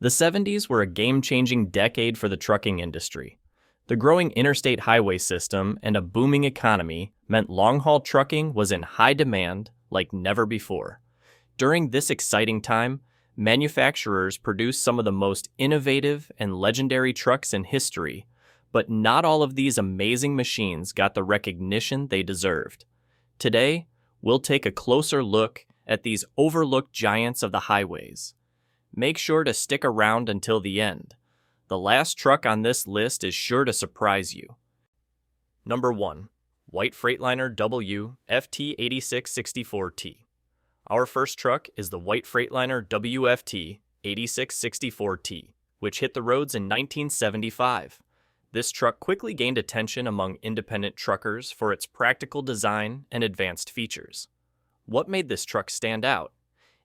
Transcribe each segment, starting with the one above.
The 70s were a game-changing decade for the trucking industry. The growing interstate highway system and a booming economy meant long-haul trucking was in high demand like never before. During this exciting time, manufacturers produced some of the most innovative and legendary trucks in history, but not all of these amazing machines got the recognition they deserved. Today, we'll take a closer look at these overlooked giants of the highways. Make sure to stick around until the end. The last truck on this list is sure to surprise you. Number 1. White Freightliner WFT 8664T. Our first truck is the White Freightliner WFT 8664T, which hit the roads in 1975. This truck quickly gained attention among independent truckers for its practical design and advanced features. What made this truck stand out?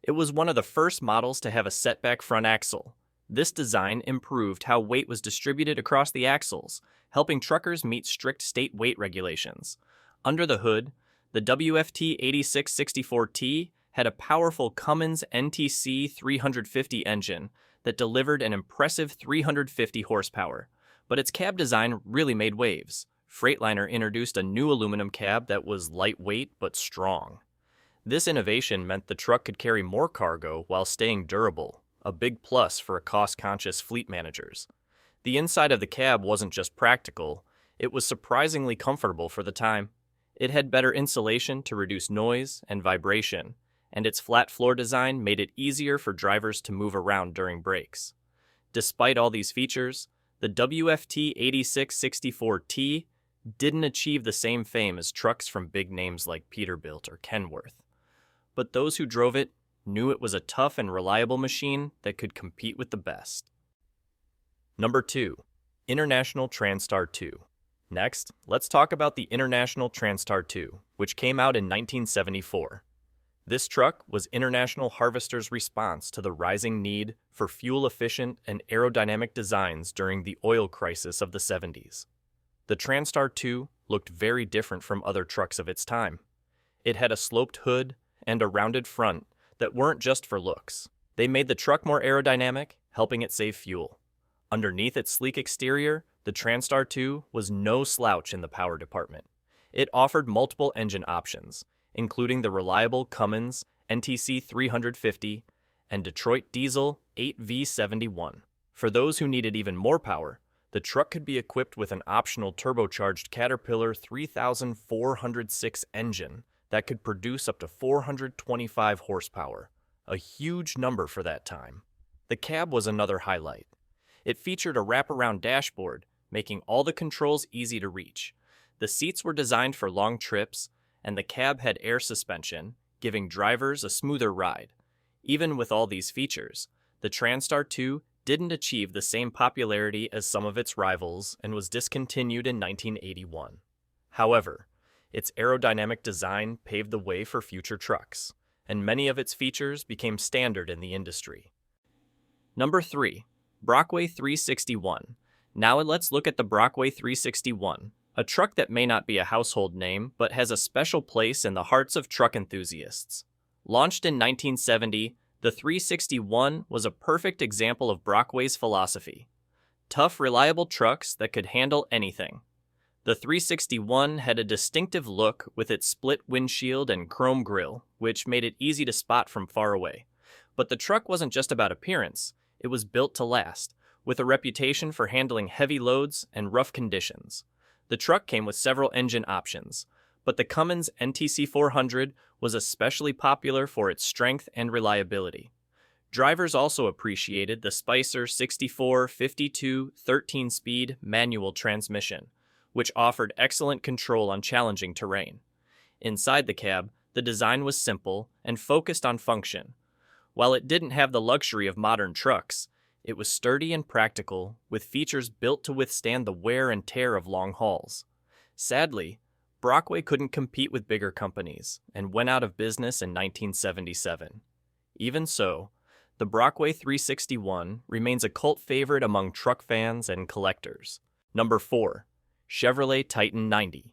It was one of the first models to have a setback front axle. This design improved how weight was distributed across the axles, helping truckers meet strict state weight regulations. Under the hood, the WFT 8664T had a powerful Cummins NTC 350 engine that delivered an impressive 350 horsepower. But its cab design really made waves. Freightliner introduced a new aluminum cab that was lightweight but strong. This innovation meant the truck could carry more cargo while staying durable, a big plus for cost-conscious fleet managers. The inside of the cab wasn't just practical, it was surprisingly comfortable for the time. It had better insulation to reduce noise and vibration, and its flat floor design made it easier for drivers to move around during breaks. Despite all these features, the WFT 8664T didn't achieve the same fame as trucks from big names like Peterbilt or Kenworth. But those who drove it knew it was a tough and reliable machine that could compete with the best. Number 2. International Transtar II. Next, let's talk about the International Transtar II, which came out in 1974. This truck was International Harvester's response to the rising need for fuel-efficient and aerodynamic designs during the oil crisis of the 70s. The Transtar II looked very different from other trucks of its time. It had a sloped hood and a rounded front that weren't just for looks. They made the truck more aerodynamic, helping it save fuel. Underneath its sleek exterior, the Transtar II was no slouch in the power department. It offered multiple engine options, including the reliable Cummins NTC 350 and Detroit diesel 8V71. For those who needed even more power, the truck could be equipped with an optional turbocharged Caterpillar 3406 engine that could produce up to 425 horsepower, a huge number for that time. The cab was another highlight. It featured a wraparound dashboard, making all the controls easy to reach. The seats were designed for long trips, and the cab had air suspension, giving drivers a smoother ride. Even with all these features, the Transtar II didn't achieve the same popularity as some of its rivals and was discontinued in 1981. However, its aerodynamic design paved the way for future trucks, and many of its features became standard in the industry. Number 3. Brockway 361. Now let's look at the Brockway 361, a truck that may not be a household name but has a special place in the hearts of truck enthusiasts. Launched in 1970, the 361 was a perfect example of Brockway's philosophy. Tough, reliable trucks that could handle anything. The 361 had a distinctive look with its split windshield and chrome grille, which made it easy to spot from far away. But the truck wasn't just about appearance, it was built to last, with a reputation for handling heavy loads and rough conditions. The truck came with several engine options, but the Cummins NTC 400 was especially popular for its strength and reliability. Drivers also appreciated the Spicer 6452 13-speed manual transmission, which offered excellent control on challenging terrain. Inside the cab, the design was simple and focused on function. While it didn't have the luxury of modern trucks, it was sturdy and practical, with features built to withstand the wear and tear of long hauls. Sadly, Brockway couldn't compete with bigger companies and went out of business in 1977. Even so, the Brockway 361 remains a cult favorite among truck fans and collectors. Number 4. Chevrolet Titan 90.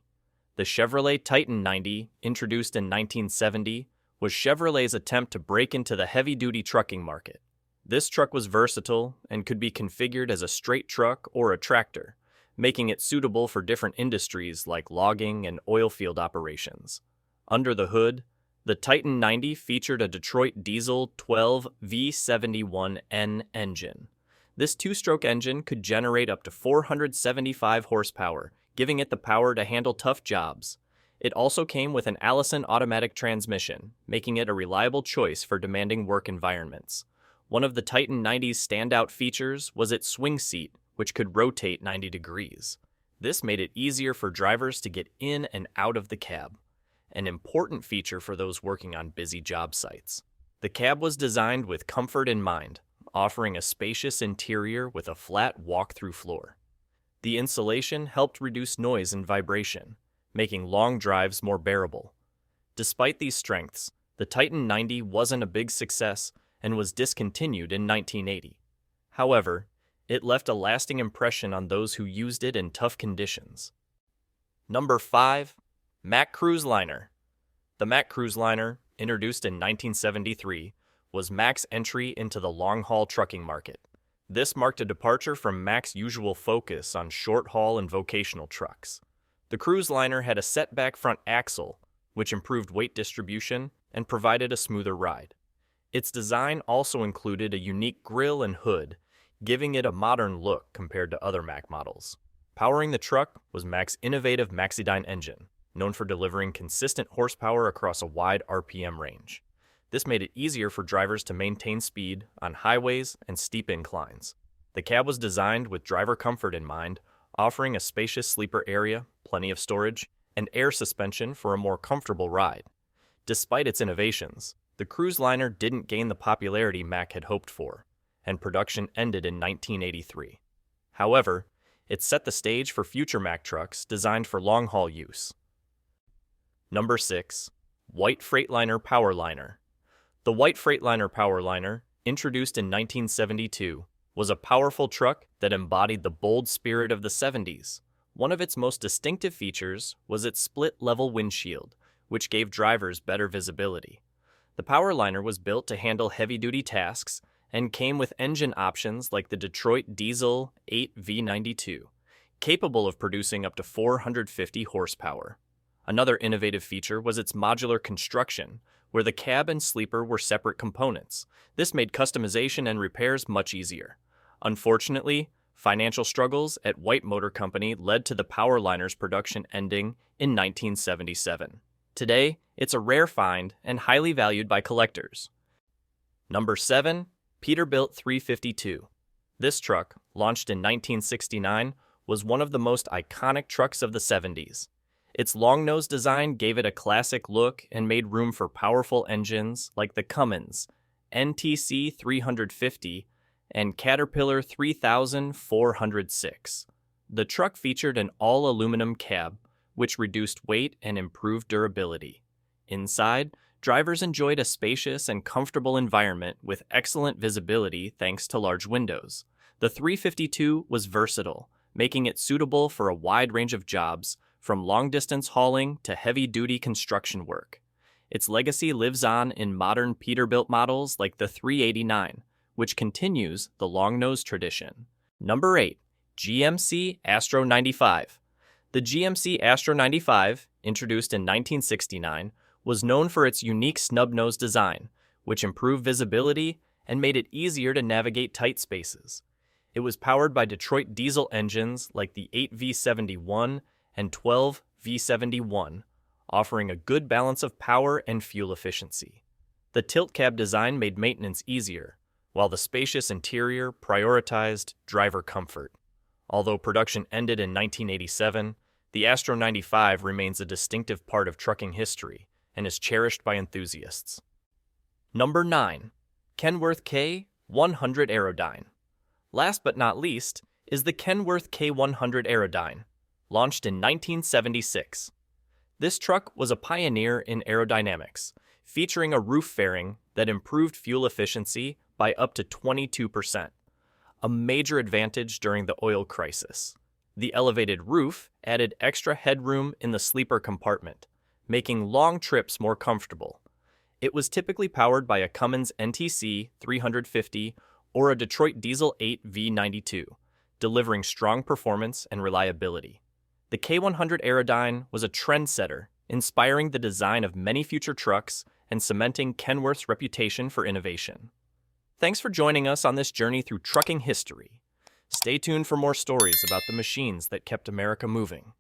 The Chevrolet Titan 90, introduced in 1970, was Chevrolet's attempt to break into the heavy-duty trucking market. This truck was versatile and could be configured as a straight truck or a tractor, making it suitable for different industries like logging and oil field operations. Under the hood, the Titan 90 featured a Detroit diesel 12 V71N engine. This two-stroke engine could generate up to 475 horsepower, giving it the power to handle tough jobs. It also came with an Allison automatic transmission, making it a reliable choice for demanding work environments. One of the Titan 90's standout features was its swing seat, which could rotate 90 degrees. This made it easier for drivers to get in and out of the cab, an important feature for those working on busy job sites. The cab was designed with comfort in mind, offering a spacious interior with a flat walk-through floor. The insulation helped reduce noise and vibration, making long drives more bearable. Despite these strengths, the Titan 90 wasn't a big success and was discontinued in 1980. However, it left a lasting impression on those who used it in tough conditions. Number 5. Mack Cruise Liner. The Mack Cruise Liner, introduced in 1973, was Mack's entry into the long-haul trucking market. This marked a departure from Mack's usual focus on short-haul and vocational trucks. The cruise liner had a set-back front axle, which improved weight distribution and provided a smoother ride. Its design also included a unique grille and hood, giving it a modern look compared to other Mack models. Powering the truck was Mack's innovative Maxidyne engine, known for delivering consistent horsepower across a wide RPM range. This made it easier for drivers to maintain speed on highways and steep inclines. The cab was designed with driver comfort in mind, offering a spacious sleeper area, plenty of storage, and air suspension for a more comfortable ride. Despite its innovations, the cruise liner didn't gain the popularity Mack had hoped for, and production ended in 1983. However, it set the stage for future Mack trucks designed for long-haul use. Number 6. White Freightliner Powerliner. The White Freightliner Powerliner, introduced in 1972, was a powerful truck that embodied the bold spirit of the 70s. One of its most distinctive features was its split-level windshield, which gave drivers better visibility. The Powerliner was built to handle heavy-duty tasks and came with engine options like the Detroit Diesel 8V92, capable of producing up to 450 horsepower. Another innovative feature was its modular construction, where the cab and sleeper were separate components. This made customization and repairs much easier. Unfortunately, financial struggles at White Motor Company led to the Powerliner's production ending in 1977. Today, it's a rare find and highly valued by collectors. Number 7. Peterbilt 352. This truck, launched in 1969, was one of the most iconic trucks of the 70s. Its long-nose design gave it a classic look and made room for powerful engines like the Cummins NTC 350 and Caterpillar 3406. The truck featured an all-aluminum cab, which reduced weight and improved durability. Inside, drivers enjoyed a spacious and comfortable environment with excellent visibility thanks to large windows. The 352 was versatile, making it suitable for a wide range of jobs, from long-distance hauling to heavy-duty construction work. Its legacy lives on in modern Peterbilt models like the 389, which continues the long-nose tradition. Number 8. GMC Astro 95. The GMC Astro 95, introduced in 1969, was known for its unique snub-nose design, which improved visibility and made it easier to navigate tight spaces. It was powered by Detroit diesel engines like the 8V71 and 12 V71, offering a good balance of power and fuel efficiency. The tilt cab design made maintenance easier, while the spacious interior prioritized driver comfort. Although production ended in 1987, the Astro 95 remains a distinctive part of trucking history and is cherished by enthusiasts. Number 9. Kenworth K 100 Aerodyne. Last but not least is the Kenworth K100 Aerodyne, launched in 1976. This truck was a pioneer in aerodynamics, featuring a roof fairing that improved fuel efficiency by up to 22%, a major advantage during the oil crisis. The elevated roof added extra headroom in the sleeper compartment, making long trips more comfortable. It was typically powered by a Cummins NTC 350 or a Detroit Diesel 8 V92, delivering strong performance and reliability. The K100 Aerodyne was a trendsetter, inspiring the design of many future trucks and cementing Kenworth's reputation for innovation. Thanks for joining us on this journey through trucking history. Stay tuned for more stories about the machines that kept America moving.